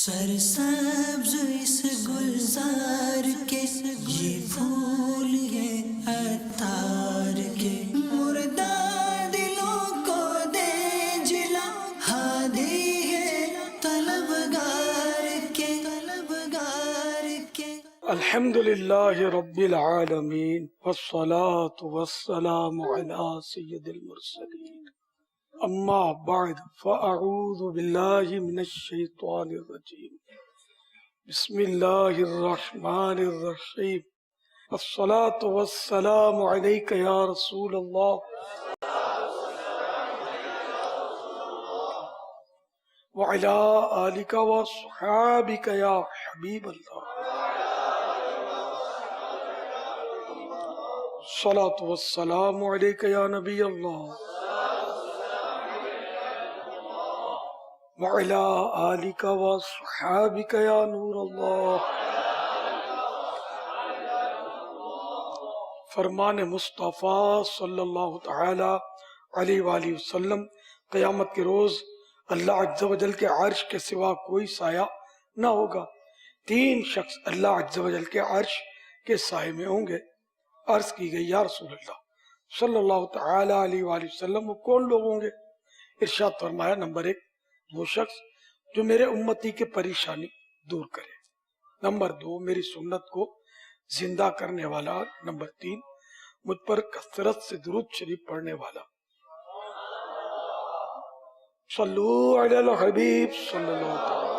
سرسبز اس گلزار کے یہ پھول ہیں عطار کے، مردہ دلوں کو دے جلا، ہادی ہے طلبگار کے، طلبگار کے۔ الحمد للہ رب العالمین والصلاة والسلام علی سید المرسلین، اما بعد فاعوذ باللہ من الشیطان الرجیم، بسم اللہ الرحمن الرحیم، الصلاة والسلام علیک یا رسول اللہ وعلی آلک وصحابک یا حبیب اللہ، الصلاة والسلام علیک یا نبی اللہ وعلی آلک وصحابک یا نور اللہ۔ فرمان مصطفیٰ صلی اللہ تعالی علیہ وآلہ وسلم، قیامت کے روز اللہ عز و جل کے عرش کے سوا کوئی سایہ نہ ہوگا، تین شخص اللہ عز و جل کے عرش کے سائے میں ہوں گے۔ عرض کی گئی یا رسول اللہ صلی اللہ تعالی علیہ وآلہ وسلم وہ کون لوگ ہوں گے؟ ارشاد فرمایا، نمبر ایک وہ شخص جو میرے امتی کے پریشانی دور کرے، نمبر دو میری سنت کو زندہ کرنے والا، نمبر تین مجھ پر کثرت سے درود شریف پڑھنے والا۔ صلو علی الحبیب صلی اللہ علیہ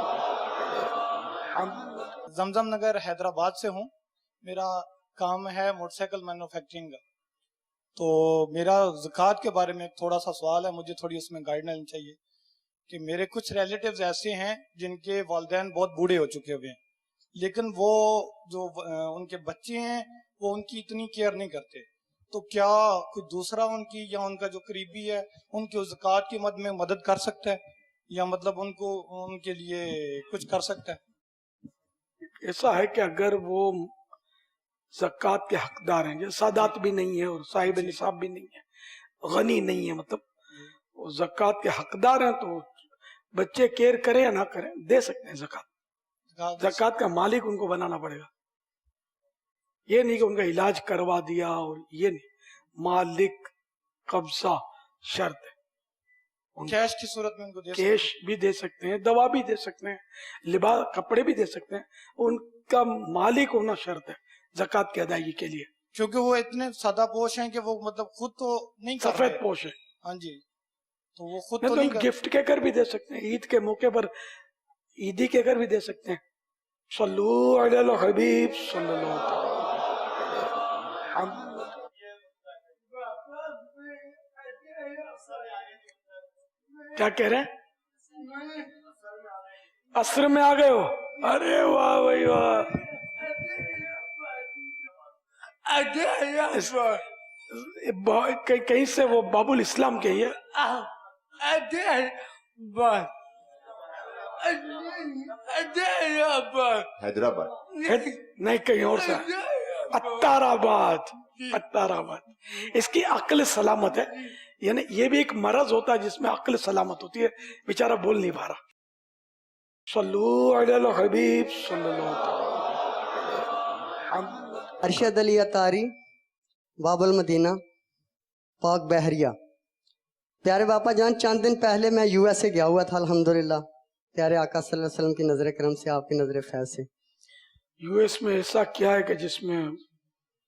وسلم۔ زمزم نگر حیدرآباد سے ہوں، میرا کام ہے موٹر سائیکل مینوفیکچرنگ کا، تو میرا زکوٰۃ کے بارے میں تھوڑا سا سوال ہے، مجھے تھوڑی اس میں گائیڈنس چاہیے کہ میرے کچھ ریلیٹیوز ایسے ہیں جن کے والدین بہت بوڑھے ہو چکے ہوئے ہیں، لیکن وہ جو ان کے بچے ہیں وہ ان کی اتنی کیئر نہیں کرتے، تو کیا کوئی دوسرا ان کی یا ان کا جو قریبی ہے ان کی زکوٰۃ کی مد میں مدد کر سکتا ہے، یا مطلب ان کو ان کے لیے کچھ کر سکتا ہے؟ ایسا ہے کہ اگر وہ زکوٰۃ کے حقدار ہیں، جیسے سادات بھی نہیں ہے اور صاحب نصاب بھی نہیں ہے، غنی نہیں ہے، مطلب وہ زکوٰۃ کے حقدار ہیں، تو بچے کیئر کریں یا نہ کریں دے سکتے ہیں زکوٰۃ۔ زکوٰۃ کا مالک ان کو بنانا پڑے گا، یہ نہیں کہ ان کا علاج کروا دیا، اور یہ نہیں، مالک قبضہ شرط ہے۔ کیش کی صورت میں ان کو دے کیش بھی دے سکتے ہیں، دوا بھی دے سکتے ہیں، لباس کپڑے بھی دے سکتے ہیں، ان کا مالک ہونا شرط ہے زکوٰۃ کی ادائیگی کے لیے، کیونکہ وہ اتنے سادہ پوش ہیں کہ وہ مطلب خود تو نہیں کر سفید پوش ہے۔ ہاں جی، تو وہ خود نہیں تو تو نہیں کر گفٹ کے کر بھی دے سکتے ہیں، عید کے موقع پر عیدی کے کر بھی دے سکتے ہیں۔ صلو علی الحبیب صلی اللہ علیہ وسلم۔ کیا کہہ رہے ہیں؟ عصر میں آ گئے ہو؟ ارے واہ بھائی واہ، کہیں سے وہ باب الاسلام کے ہی ہے؟ حیدرآباد نہیں، کہیں اور سے، اتار آباد۔ اتار آباد اس کی عقل سلامت ہے، یعنی یہ بھی ایک مرض ہوتا ہے جس میں عقل سلامت ہوتی ہے، بیچارہ بول نہیں پا رہا۔ صلو علی الحبیب صلی اللہ علیہ وسلم۔ ارشد علی اتاری، باب المدینہ، پاک بحریہ۔ پیارے باپا جان، چند دن پہلے میں یو ایس اے گیا ہوا تھا، الحمدللہ پیارے آقا صلی اللہ علیہ وسلم کی نظر کرم سے، آپ کی نظر فیض سے۔ یو ایس میں ایسا کیا ہے کہ جس میں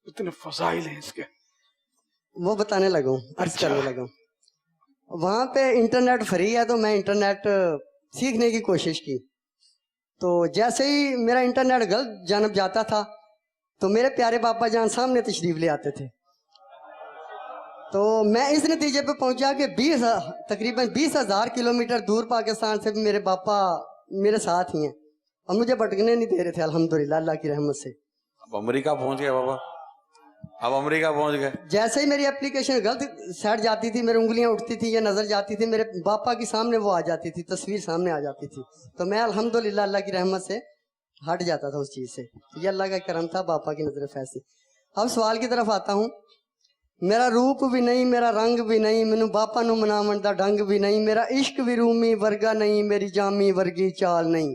اتنے فضائل ہیں اس کے؟ وہ بتانے لگا ہوں، عرض کرنے لگا ہوں۔ وہاں پہ انٹرنیٹ فری ہے، تو میں انٹرنیٹ سیکھنے کی کوشش کی، تو جیسے ہی میرا انٹرنیٹ غلط جانب جاتا تھا تو میرے پیارے باپا جان سامنے تشریف لے آتے تھے، تو میں اس نتیجے پہ پہنچا کہ تقریباً 20,000 کلومیٹر دور پاکستان سے بھی میرے باپا میرے ساتھ ہی ہیں، اور مجھے بھٹکنے نہیں دے رہے تھے، الحمدللہ اللہ کی رحمت سے۔ اب امریکہ پہنچ گئے بابا، اب امریکہ پہنچ گئے۔ جیسے ہی میری اپلیکیشن غلط سیٹ جاتی تھی، میری انگلیاں اٹھتی تھی یا نظر جاتی تھی، میرے باپا کی سامنے وہ آ جاتی تھی، تصویر سامنے آ جاتی تھی، تو میں الحمدللہ اللہ کی رحمت سے ہٹ جاتا تھا اس چیز سے۔ یہ اللہ کا کرم تھا، باپا کی نظر فیض سے۔ اب سوال کی طرف آتا ہوں۔ میرا روپ بھی نہیں، میرا رنگ بھی نہیں، مینوں باپا نو مناون دا ڈنگ بھی نہیں، میرا عشق بھی رومی ورگا نہیں، میری جامی ورگی چال نہیں،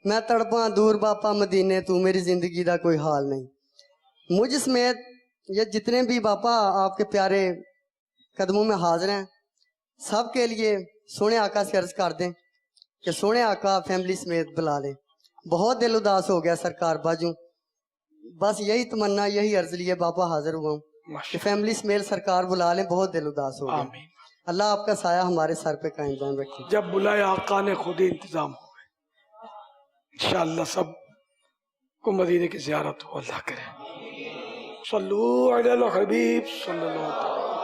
मैं तड़पा दूर बापा मदीने तू मेरी जिंदगी दा कोई हाल नहीं। मुझ समेत ये जितने भी बापा आपके प्यारे कदमों में हाजिर हैं, सब के लिए सोने आका से अर्ज कर दें कि सोने आका फैमिली समेत बुला लें। बहुत दिल उदास हो गया सरकार बाजू, बस यही तमन्ना यही अर्ज लिए बापा हाजिर हुआ हूँ कि फैमिली समेत सरकार बुला लें। बहुत दिल उदास हो गया। आमीन। अल्लाह आपका साया हमारे सर पे कायम दायम रखे। जब बुलाए आका ने खुद ही इंतजाम हो गए। इंशाअल्लाह सब को मदीने की ज़ियारत हो अल्लाह करे। सल्लू अलल हबीब सल्लल्लाहु अलैहि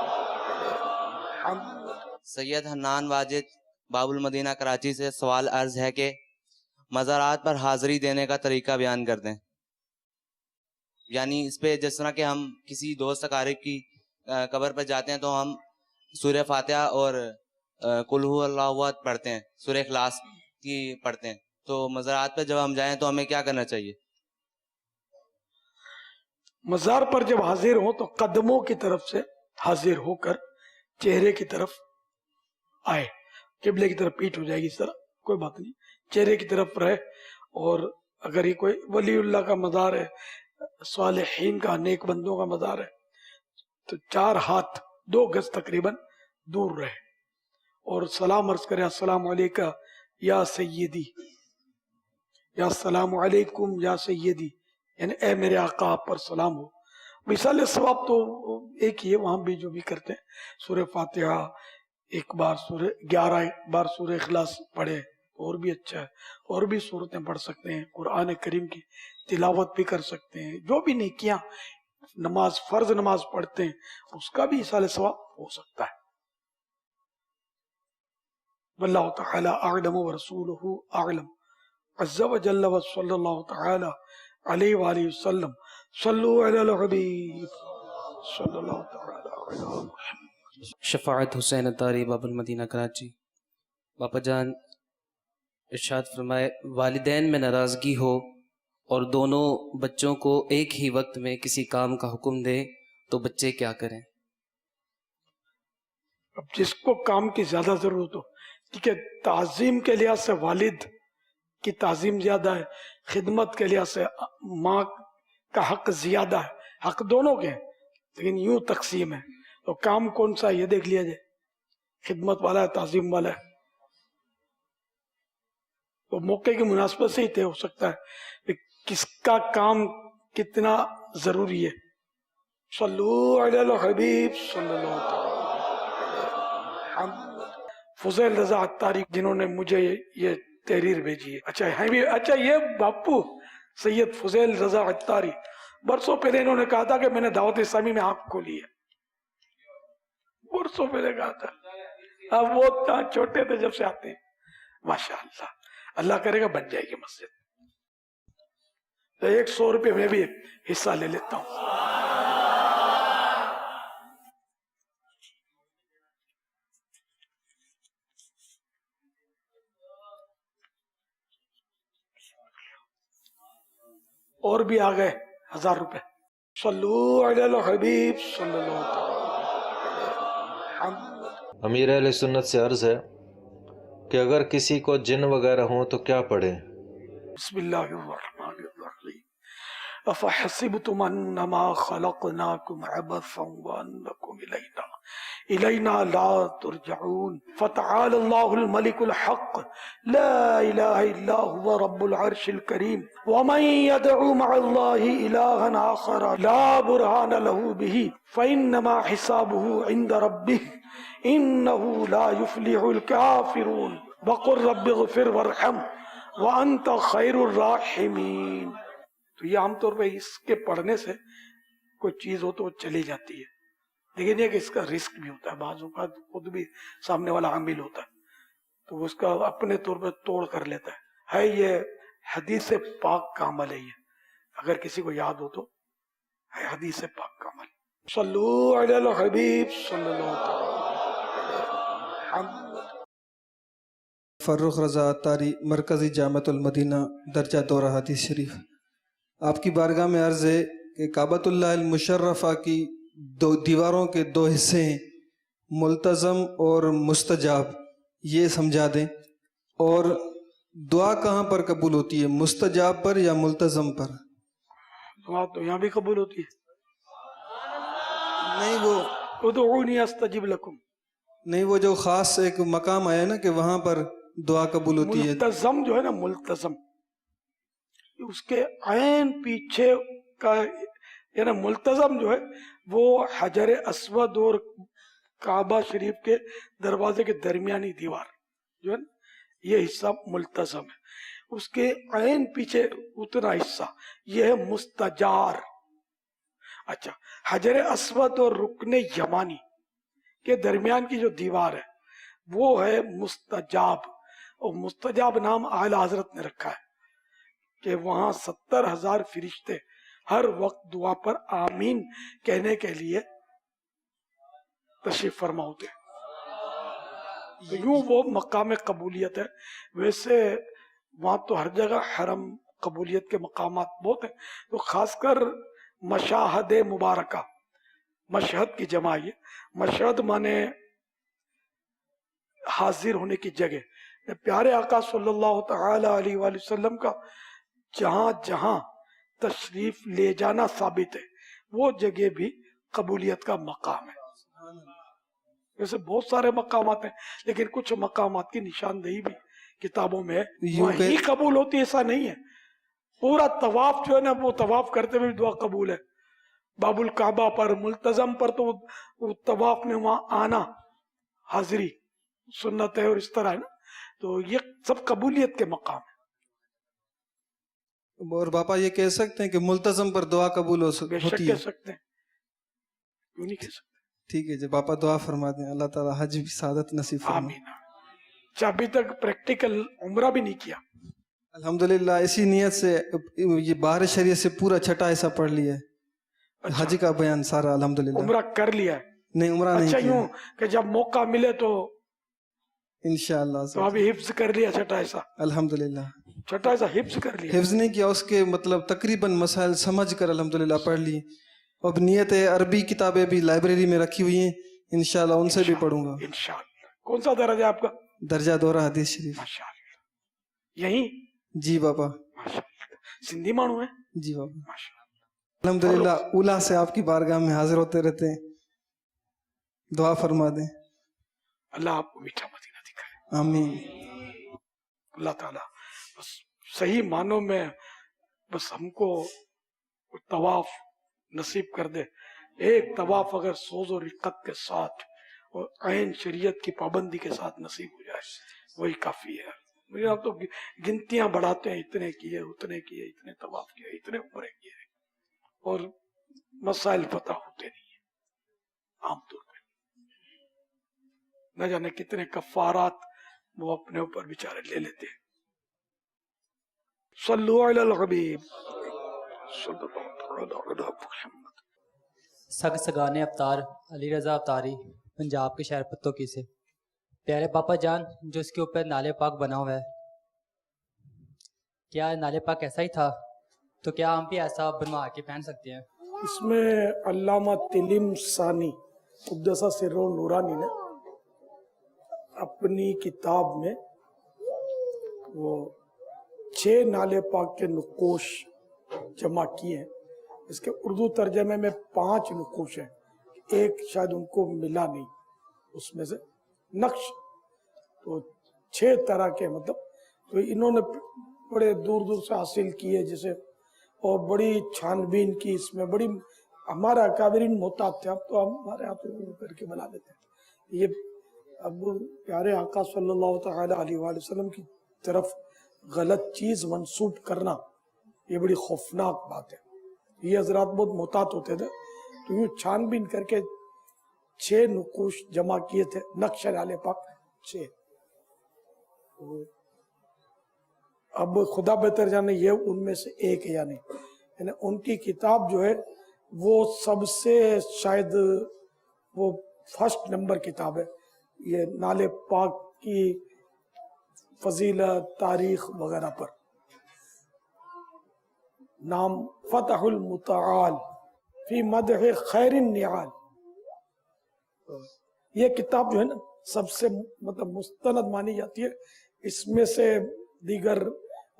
वसल्लम। सैयद हन्नान वाजिद बाबुल मदीना कराची से सवाल अर्ज है कि मज़ारात पर हाज़िरी देने का तरीका बयान कर दें। यानी इस पे जिस तरह के हम किसी दोस्त अकारिब की कब्र पर जाते हैं तो हम सूरह फातिहा और कुल हु अल्लाहु अहद पढ़ते हैं, सूरह इखलास की पढ़ते हैं। तो मज़ारात पर जब हम जाएं तो हमें क्या करना चाहिए? मज़ार पर जब हाजिर हो तो कदमों की तरफ से हाजिर होकर चेहरे की तरफ आए। किबले की तरफ पीठ हो जाएगी इस तरह, कोई बात नहीं, चेहरे की तरफ रहे। और अगर ये कोई वलीउल्लाह का मज़ार है, सालिहीन का, नेक बंदों का मज़ार है, तो 4 हाथ 2 गज तकरीबन दूर रहे और सलाम अर्ज करे, अस्सलामु अलैका या सय्यदी, या अस्सलामु अलैकुम या सय्यदी, यानी ए मेरे आका आप पर सलाम हो। मिसाल सवाब तो एक ही है, वहां भी जो भी करते हैं सूरह फातिहा एक बार, सूरह 11 बार सूरह इखलास पढ़े और भी अच्छा है। और भी सूरतें पढ़ सकते हैं, कुरान करीम की तिलावत भी कर सकते हैं। जो भी नेकियां नमाज, फर्ज नमाज पढ़ते हैं उसका भी इसाले सवाब हो सकता है। वल्लाहु तआला अअलम व रसूलुहु अअलम। अज़्ज़ा व जल्ल व सल्लल्लाहु तआला अलैहि व आलिहि वसल्लम। सल्लु अलल हबीब सल्लल्लाहु तआला अलैहि वसल्लम। शफाअत हुसैन अत्तारी बाबुल मदीना कराची। बापा जान इरशाद फरमाए, वालिदैन में नाराज़गी हो और दोनों बच्चों को एक ही वक्त में किसी काम का हुक्म दे तो बच्चे क्या करें? अब जिसको काम की ज्यादा जरूरत हो, ठीक है, ताजीम के लिहाज से वालिद की ताजीम ज्यादा है, खिदमत के लिहाज से माँ का हक ज्यादा है। हक दोनों के हैं लेकिन यूं तकसीम है, तो काम कौन सा ये देख लिया जाए, खिदमत वाला है ताजीम वाला है, तो मौके की मुनासबत से ही तय हो सकता है कि किसका काम कितना जरूरी है। सल्लू अलल हबीब सल्लल्लाहु अलैहि वसल्लम। फुज़ैल रज़ा अत्तारी जिन्होंने मुझे ये तहरीर भेजी है, अच्छा है भी, अच्छा ये बापू सैयद फुज़ैल रज़ा अत्तारी बरसों पहले इन्होंने कहा था कि मैंने दावत इस्लामी में आंख खोली है, बरसों पहले कहा था। अब वो छोटे थे जब से आते हैं, माशाअल्लाह, अल्लाह करेगा बन जाएगी मस्जिद। तो 100 रुपये में भी हिस्सा ले लेता हूँ। और भी आ गए 1000 रुपए। सल्लू अलल हबीब सल्लल्लाहु अलैहि वसल्लम। अमीर अहले सुन्नत से अर्ज है कि अगर किसी को जिन वगैरह हो तो क्या पढ़े? बिस्मिल्लाहिर्रहमानिर्रहीम। अफहसिबतुम अन्नमा खलक़नाकुम अबसन व अन्नकुम इलैना ला तुरजऊन। फतआला अल्लाहुल मलिकुल हक़ ला इलाहा इल्ला हुवा रब्बुल अर्शिल करीम। व मन यदउ मअल्लाहि इलाहन आखर ला बुरहान लहू बिही फइन्नमा हिसाबुहु इंद रब्बिह इन्नहु ला युफ्लिहुल काफिरून। वक़ुल रब्बिग़फिर वरहम व अंत खैरुर राहिमीन। तो ये आमतौर पर इसके पढ़ने से कोई चीज हो तो वो चली जाती है, लेकिन ये कि इसका रिस्क भी होता है, बाज़ औक़ात खुद भी सामने वाला आमिल होता है तो वो उसका अपने तौर पर तोड़ कर लेता है। ये हदीस से पाक का अमल है, ये अगर किसी को याद हो तो है हदीस से पाक का अमल। सल्लू अलल हबीब सल्लल्लाहु अलैहि वसल्लम। फ़र्रुख रज़ा अत्तारी, मरकज़ी जामिअतुल मदीना, दर्जा दौरा हदीस शरीफ। आपकी बारगाह में अर्ज़ है कि काबतुल्लाह अल मुशर्रफ़ा की 2 दीवारों के 2 हिस्से हैं, मुल्तज़म और मुस्तजाब, ये समझा दें। और دعا کہاں پر قبول ہوتی ہے، مستجاب پر یا ملتزم پر؟ دعا تو یہاں بھی قبول ہوتی ہے. نہیں وہ ادعونی استجب لکم. نہیں وہ جو خاص ایک مقام آیا نا کہ وہاں پر دعا قبول ہوتی ہے. ملتزم جو ہے نا، ملتزم اس کے عین پیچھے کا یعنی ملتزم جو ہے وہ حجر اسود اور کعبہ شریف کے دروازے کے درمیانی دیوار جو ہے نا، یہ حصہ ملتزم ہے. اس کے عین پیچھے اتنا حصہ یہ ہے مستجار. اچھا، حجر اسود اور رکن یمانی کے درمیان کی جو دیوار ہے وہ ہے مستجاب. اور مستجاب نام اعلی حضرت نے رکھا ہے کہ وہاں 70,000 فرشتے ہر وقت دعا پر آمین کہنے کے لیے تشریف فرما ہوتے ہیں. تو یوں وہ مقام قبولیت ہے. ویسے وہاں تو ہر جگہ حرم قبولیت کے مقامات بہت ہیں. تو خاص کر مشاہد مبارکہ، مشہد کی جمع ہے. مشہد مانے حاضر ہونے کی جگہ. پیارے آقا صلی اللہ تعالی علیہ وآلہ وسلم کا جہاں جہاں تشریف لے جانا ثابت ہے وہ جگہ بھی قبولیت کا مقام ہے. ویسے بہت سارے مقامات ہیں لیکن کچھ مقامات کی نشاندہی بھی کتابوں میں ہے. وہی قبول ہوتی ایسا نہیں ہے. پورا طواف جو ہے نا وہ طواف کرتے ہوئے دعا قبول ہے. باب الکعبہ پر، ملتزم پر تو وہ طواف میں وہاں آنا حاضری سنت ہے اور اس طرح ہے نا. تو یہ سب قبولیت کے مقام ہیں. اور باپا یہ کہہ سکتے ہیں کہ ملتزم پر دعا قبول بے شک ہوتی کہہ ہے؟ سکتے ہیں، کیوں نہیں کہہ سکتے. ٹھیک ہے جی باپا دعا فرما دیں، اللہ تعالیٰ حج بھی سعادت نصیب فرمائے. آمین. اچھا، ابھی تک پریکٹیکل عمرہ بھی نہیں کیا؟ الحمدللہ اسی نیت سے یہ بہار شریعت سے پورا چھٹا ایسا پڑھ لیا ہے. حج کا بیان سارا الحمدللہ. عمرہ کر لیا ہے؟ نہیں عمرہ نہیں اچھا، کیا. یوں کہ جب موقع ملے تو انشاءاللہ تو ابھی حفظ کر لیا چھٹا ایسا؟ الحمدللہ چھٹا ایسا حفظ کر لیا. حفظ نہیں کیا، اس کے مطلب تقریباً مسائل سمجھ کر الحمدللہ پڑھ لی. اب نیت ہے عربی کتابیں بھی لائبریری میں رکھی ہوئی ہیں، انشاءاللہ ان سے بھی پڑھوں گا. انشاءاللہ. کون سا درجہ ہے آپ کا؟ درجہ دورہ حدیث شریف. ماشاءاللہ. یہیں؟ جی باپا. ماشاءاللہ. سندھی مانو ہے؟ جی باپا. ماشاءاللہ. الحمدللہ اولا سے آپ کی بارگاہ میں حاضر ہوتے رہتے ہیں. دعا فرما دیں. اللہ آپ کو میٹھا مدینہ دکھائے. آمین. اللہ تعالیٰ بس صحیح معنوں میں بس ہم کو طواف نصیب کر دے. ایک طواف اگر سوز و رقت کے ساتھ اور عین شریعت کی پابندی کے ساتھ نصیب ہو جائے وہی کافی ہے. مجھے آپ تو گنتیاں بڑھاتے ہیں، اتنے کیے، اتنے کیے، اتنے طواف کیے، اتنے عمرے کیے، اور مسائل پتہ ہوتے نہیں ہیں عام طور پہ. نہ جانے کتنے کفارات وہ اپنے اوپر بیچارے لے لیتے ہیں. صلو علی الحبیب صلی اللہ علیہ محمد. سگ سگانے افطار علی رضا افطاری پنجاب کے شہر پتوکی سے. پیارے پاپا جان، جو اس کے اوپر نالے پاک بنا ہوا ہے، کیا نالے پاک ایسا ہی تھا؟ تو کیا ہم بھی ایسا بنوا کے پہن سکتے ہیں؟ اس میں علامہ تلم ثانی قدس سر نورانی نے اپنی کتاب میں وہ 6 نالے پاک کے نقوش جمع کیے ہیں. اس کے اردو ترجمے میں 5 نقوش ہیں، ایک شاید ان کو ملا نہیں اس میں سے نقش. تو 6 طرح کے مطلب تو انہوں نے بڑے دور دور سے حاصل کیے جسے، اور بڑی چھان بین کی اس میں. بڑی ہمارا اکابرین محتاط تھے، اب تو ہمارے ہاتھ میں کر کے بنا دیتے ہیں. یہ اب پیارے آقا صلی اللہ تعالی علیہ وآلہ وسلم کی طرف غلط چیز منسوب کرنا یہ بڑی خوفناک بات ہے. یہ حضرات بہت محتاط ہوتے تھے، تو یوں چھان بین کر کے 6 نقوش جمع کیے تھے. نقش نالے پاک 6. اب خدا بہتر جانے یہ ان میں سے ایک ہے یا نہیں. یعنی ان کی کتاب جو ہے وہ سب سے شاید وہ فرسٹ نمبر کتاب ہے، یہ نالے پاک کی فضیلت، تاریخ وغیرہ پر. نام فتح المتعال فی مدح خیر النعال. یہ کتاب جو ہے نا سب سے مطلب مستند مانی جاتی ہے. اس میں سے दीगर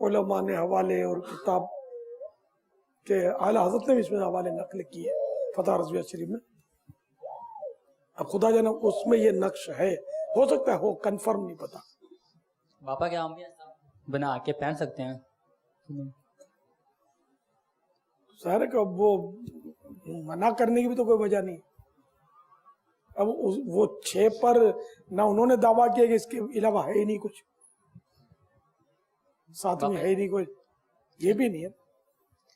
उलमा ने हवाले और किताब के आला हजरत ने भी इसमें हवाले नकल किए फतह रज़विया शरीफ में। अब खुदा जाने उसमें ये नक्श है, हो सकता है हो, कंफर्म नहीं पता। पापा क्या हम भी ऐसा बना के पहन सकते हैं? सारे का वो मना करने की भी तो कोई वजह नहीं। अब वो 6 पर ना उन्होंने दावा किया कि इसके अलावा है ही नहीं कुछ, साथ में है ही नहीं कोई, ये भी नहीं है।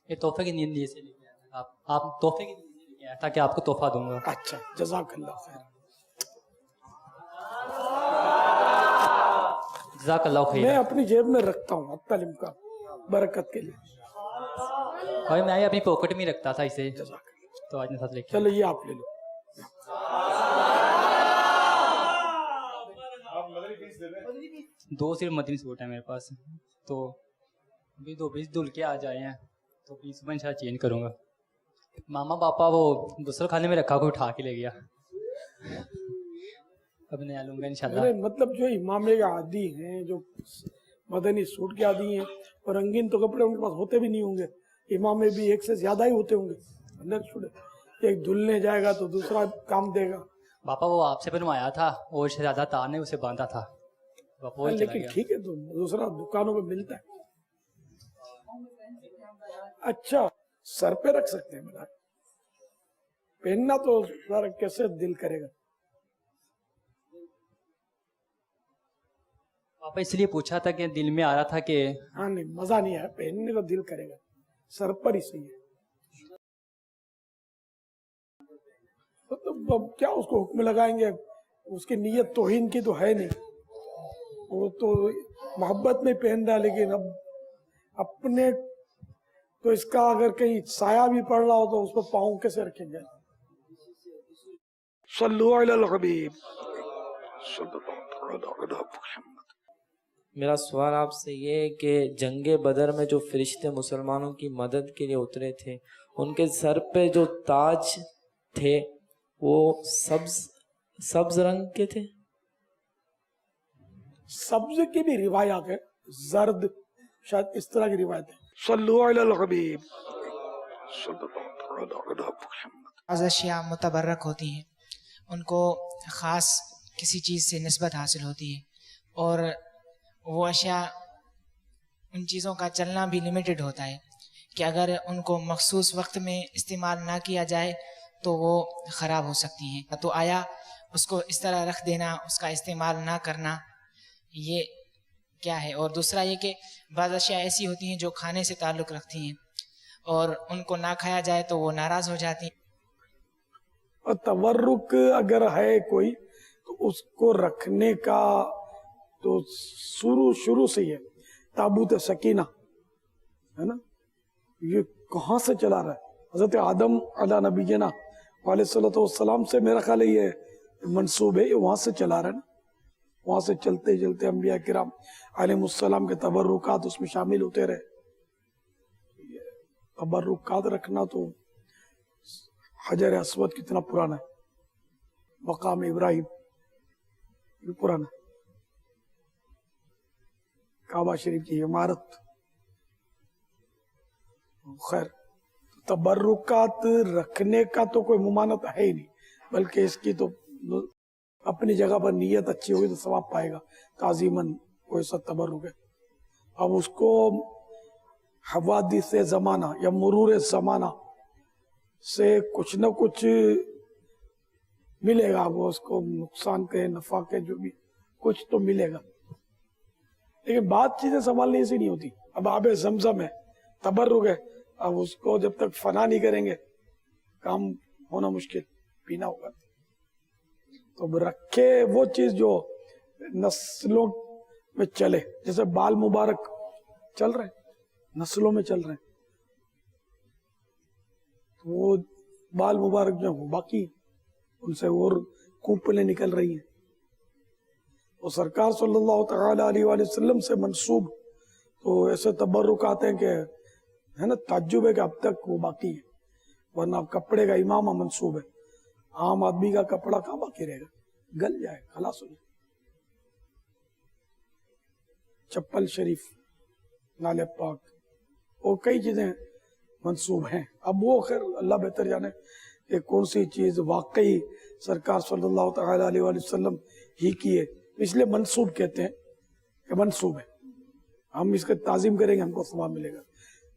ये तोहफे की नींद से लेके आया था आप तोहफे की नींद से लेके आया था कि आपको तोहफा दूंगा। अच्छा, जज़ाकल्लाह खैर। जज़ाकल्लाह खैर। मैं अपनी जेब में रखता हूँ तालीम का बरकत के लिए। भाई मैं अपनी पॉकेट में रखता था इसे, जज़ाकल्लाह। तो आज मैं साथ लेके चलो ये आप ले लो। दो सिर्फ मदनी सूट है मेरे पास, तो अभी 2 पीस धुल के आ जाए हैं, तो पीस मैं इंशाल्लाह चेंज करूँगा। मामा पापा वो गुस्ल खाने में रखा, कोई उठा के ले गया, अब नया लूंगा इंशाल्लाह। अरे मतलब जो इमामे के आदी हैं, जो मदनी सूट के आदी हैं, और रंगीन तो कपड़े उनके पास होते भी नहीं होंगे, इमामे भी एक से ज्यादा ही होते होंगे। एक धुलने जाएगा तो दूसरा काम देगा। पापा वो आपसे बनवाया था और शहजादा तार ने उसे बांधा था, पापा वो चला लेकिन गया। ठीक है, तो दूसरा दुकानों में मिलता है। अच्छा, सर पे रख सकते हैं बना, पहनना तो सारा कैसे दिल करेगा। पापा इसलिए पूछा था कि दिल में आ रहा था कि हाँ नहीं, मजा नहीं आया, पहनने का दिल करेगा, सर पर ही सही है। तो क्या उसको हुक्म लगाएंगे, उसकी नीयत तौहीन की तो है नहीं, वो तो मोहब्बत में पहन रहा। लेकिन अब अपने तो इसका अगर कहीं साया भी पड़ रहा हो तो उस पर पाँव कैसे रखेंगे। सल्लु अलल हबीब सल्लल्लाहु अलैहि वसल्लम। मेरा सवाल आपसे ये है कि जंगे बदर में जो फरिश्ते मुसलमानों की मदद के लिए उतरे थे, उनके सर पे जो ताज थे वो सब्ज रंग के थे? सब्ज की भी रिवायत है, जर्द शायद इस तरह की रिवायत है। सल्लु अलल हबीब सल्लल्लाहु अलैहि वसल्लम। अशिया मुतबर्रक होती हैं, उनको ख़ास किसी चीज़ से निस्बत हासिल होती है, और वो अशिया उन चीज़ों का चलना भी लिमिटेड होता है कि अगर उनको मखसूस वक्त में इस्तेमाल ना किया जाए तो वो ख़राब हो सकती हैं। तो आया उसको इस तरह रख देना, उसका इस्तेमाल ना करना, ये क्या है? और दूसरा ये कि बाज़ अशिया ऐसी होती हैं जो खाने से ताल्लुक़ रखती हैं और उनको ना खाया जाए तो वो नाराज़ हो जाती हैं। और तवर्रुक अगर है कोई तो उसको रखने का तो शुरू से ही है। ताबूत सकीना है ना, ये कहाँ से चला रहा है? हज़रत आदम अला नबीना अलैहिस्सलाम से मेरा ख्याल ये मंसूब है, वहाँ से चला रहा है ना। वहाँ से चलते चलते अंबिया किराम अलैहिमुस्सलाम के तबर्रुकात उसमें शामिल होते रहे। तबर्रुकात रखना तो हजर अस्वद कितना पुराना है, मकाम इब्राहिम पुराना, काबा शरीफ की इमारत। खैर, तबर्रुकात रखने का तो कोई मुमानत है ही नहीं, बल्कि इसकी तो अपनी जगह पर नीयत अच्छी होगी तो सवाब पाएगा। ताजीमन कोई सा तबर्रुक है। अब उसको हवादिस ज़माना या मुरूर ज़माना से कुछ न कुछ मिलेगा, वो उसको नुकसान के नफा के जो भी कुछ तो मिलेगा। लेकिन बात चीजें संभालने से नहीं होती। अब आबे ज़मज़म है, तबर्रुक है, अब उसको जब तक फना नहीं करेंगे काम होना मुश्किल, पीना होगा। तो रखे वो चीज जो नस्लों में चले, जैसे बाल मुबारक चल रहे, नस्लों में चल रहे, तो वो बाल मुबारक जो बाकी उनसे और कूपलें निकल रही हैं। और सरकार सल्लल्लाहु तआला अलैहि वसल्लम से मंसूब तो ऐसे तबर्रुक आते हैं कि है ना, ताज्जुब है कि अब तक वो बाकी है, वरना कपड़े का इमामा मंसूब है। आम आदमी का कपड़ा कहाँ बाकी रहेगा, गल जाए, खलास हो जाए। चप्पल शरीफ, नाले पाक और कई चीज़ें मंसूब हैं। अब वो खैर अल्लाह बेहतर जाने कि कौन सी चीज़ वाकई सरकार सल्लल्लाहु तआला अलैहि वसल्लम ही की है, इसलिए मंसूब कहते हैं कि मंसूब है, हम इसका ताज़ीम करेंगे हमको सवाब मिलेगा।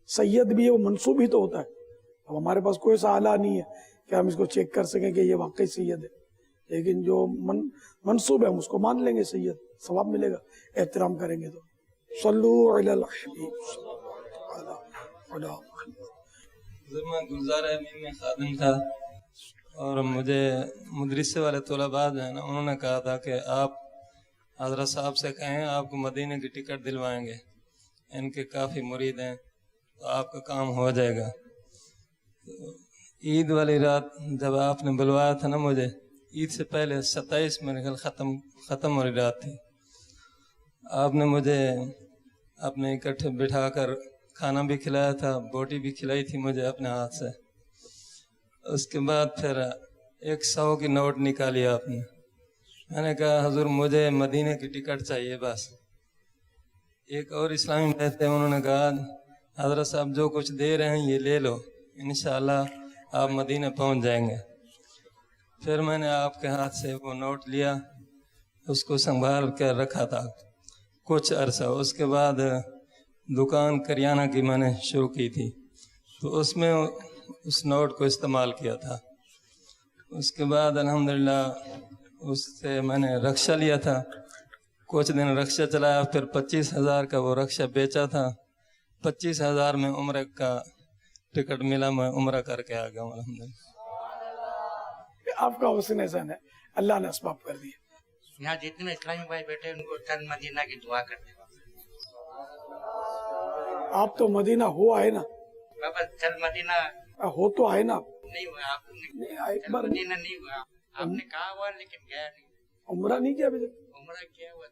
सैयद भी है वो मंसूब ही तो होता है। अब हमारे पास कोई सा आला नहीं है कि हम इसको चेक कर सकें कि ये वाकई सैयद है, लेकिन जो मंसूब है हम उसको मान लेंगे सैयद, सवाब मिलेगा एहतराम करेंगे तो। सल्लू अलल हबीब मैं गुलजार अमीन में खादिम था और मुझे मदरसे वाले तलबा जो है ना, उन्होंने कहा था कि आप हज़रत साहब से कहें आपको मदीने की टिकट दिलवाएंगे, इनके काफ़ी मुरीद हैं तो आपका काम हो जाएगा। तो ईद वाली रात जब आपने बुलवाया था ना मुझे, ईद से पहले 27 मेरे ख्याल ख़त्म वाली रात थी, आपने मुझे अपने इकट्ठे बिठा कर खाना भी खिलाया था, बोटी भी खिलाई थी मुझे अपने हाथ से। उसके बाद फिर 100 की नोट निकाली आपने। मैंने कहा हुजूर मुझे मदीने की टिकट चाहिए बस। एक और इस्लामी भाई थे, उन्होंने कहा हज़रत साहब जो कुछ दे रहे हैं ये ले लो, इंशाअल्लाह आप मदीने पहुंच जाएंगे। फिर मैंने आपके हाथ से वो नोट लिया, उसको संभाल कर रखा था कुछ अरसा। उसके बाद दुकान करियाना की मैंने शुरू की थी, तो उसमें उस नोट को इस्तेमाल किया था। उसके बाद अल्हम्दुलिल्लाह उससे मैंने रक्शा लिया था, कुछ दिन रक्शा चलाया, फिर 25,000 का वो रक्शा बेचा था। 25,000 में उम्र का टिकट मिला, मैं उम्र करके आ गया अल्हम्दुलिल्लाह। आपका हुस्न एहसान है, अल्लाह ने असबाब कर दिए। यहाँ जितने इस्लामी भाई बैठे उनको चल मदीना की दुआ करते। आप तो मदीना हो आए ना बाबा, चल मदीना हो तो आए ना। नहीं हुआ, आपने चल मदीना नहीं हुआ, आपने कहा हुआ लेकिन गया नहीं। उम्रा नहीं किया अभी तक? उम्रा किया हुआ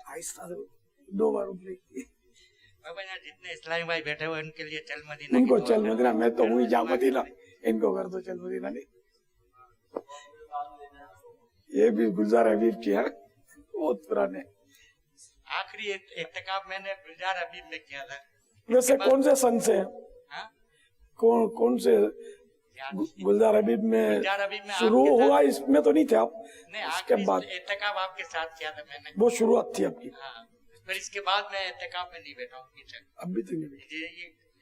आहिस्ता से 2 बार उम्र की। बाबा यहाँ जितने इस्लामी भाई बैठे हुए उनके लिए चल मदीना उनको चल मदीना, मैं तो हूँ ही जा मदीना, इनको कर दो चल मदीना। नहीं ये भी गुलजार हबीब की है, बहुत पुराने। आखिरी इत्तिकाफ मैंने गुलजार हबीब में किया था। वैसे कौन से सन से है? कौन से गुलजार हबीब में शुरू हुआ? इसमें तो नहीं थे आप? नहीं, इसके बाद इत्तिकाफ आपके साथ किया था मैंने। वो शुरुआत थी आपकी? हाँ, फिर इसके बाद मैं इत्तिकाफ में नहीं बैठा अभी तक। अभी तक नहीं? ये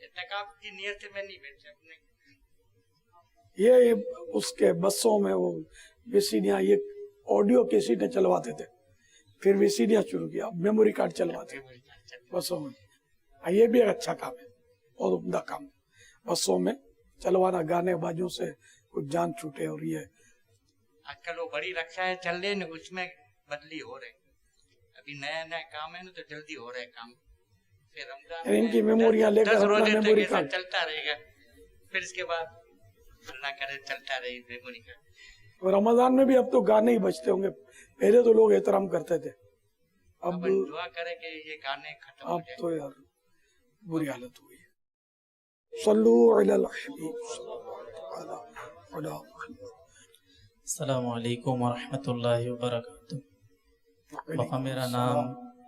इत्तिकाफ की नियत से मैं नहीं बैठा। ये उसके बसों में वो वीसीडियां, ये ऑडियो कैसेटें चलवाते थे, फिर वीसीडियां शुरू किया, मेमोरी कार्ड चलवाते बसों में। ये भी एक अच्छा काम है, बहुत उम्दा काम, बसों में चलवाना, गाने बाजों से कुछ जान छूटे। और ये आजकल वो बड़ी रक्षाएं चल रही है, उसमें बदली हो रहे, अभी नया नया काम है ना, तो जल्दी हो रहा है काम। फिर रमजान इनकी मेमोरियां लेकर 10 अपना रोजे मेमोरी तक कार्ड चलता रहेगा, फिर इसके बाद अल्लाह करे चलता रहे मेमोरी कार्ड। और रमजान में भी अब तो गाने ही बजते होंगे, पहले तो लोग एहतराम करते थे, अब दुआ करे कि ये गाने खत्म हो अब जाए। तो यार बुरी हालत हुई है। सल्लू अलल हबीब अस्सलामु अलैकुम वरहमतुल्लाहि वबरकातुहू। बाबा मेरा नाम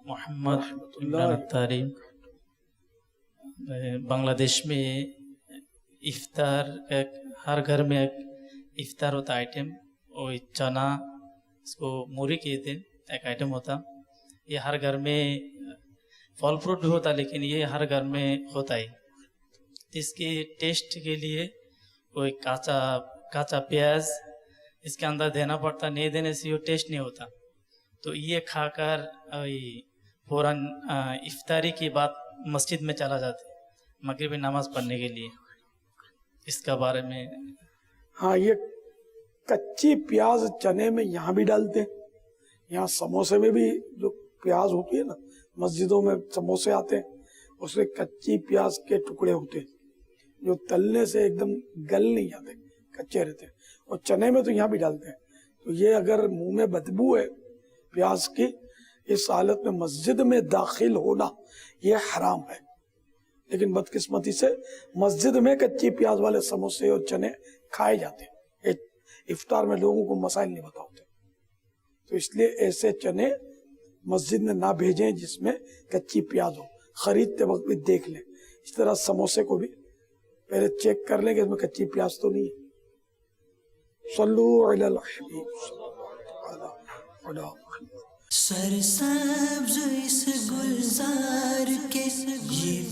मोहम्मद इमरान अत्तारी। बांग्लादेश में इफ्तार हर घर में एक इफ्तार होता आइटम, और चना, इसको मूरी कहते हैं, एक आइटम होता। ये हर घर में फल फ्रूट भी होता, लेकिन ये हर घर में होता है। इसके टेस्ट के लिए कोई काचा प्याज इसके अंदर देना पड़ता, नहीं देने से ये टेस्ट नहीं होता। तो ये खाकर फौरन इफ्तारी के बाद मस्जिद में चला जाते मगरिबी नमाज पढ़ने के लिए। इसका बारे में हाँ, ये कच्ची प्याज चने में यहाँ भी डालते हैं, यहाँ समोसे में भी जो प्याज होती है ना, मस्जिदों में समोसे आते हैं, उसमें कच्ची प्याज के टुकड़े होते हैं जो तलने से एकदम गल नहीं जाते, कच्चे रहते हैं। और चने में तो यहाँ भी डालते हैं। तो ये अगर मुंह में बदबू है प्याज की, इस हालत में मस्जिद में दाखिल होना ये हराम है। लेकिन बदकिस्मती से मस्जिद में कच्ची प्याज वाले समोसे और चने खाए जाते हैं। इफ्तार में लोगों को मसाइल नहीं पता होते, तो इसलिए ऐसे चने مسجد میں نہ بھیجیں جس میں کچی پیاز ہو. خریدتے وقت بھی دیکھ لیں. اس طرح سموسے کو بھی پہلے چیک کر لیں کہ اس میں کچی پیاز تو نہیں ہے. صلو علی الحبیب سرسبز اس گلزار کے یہ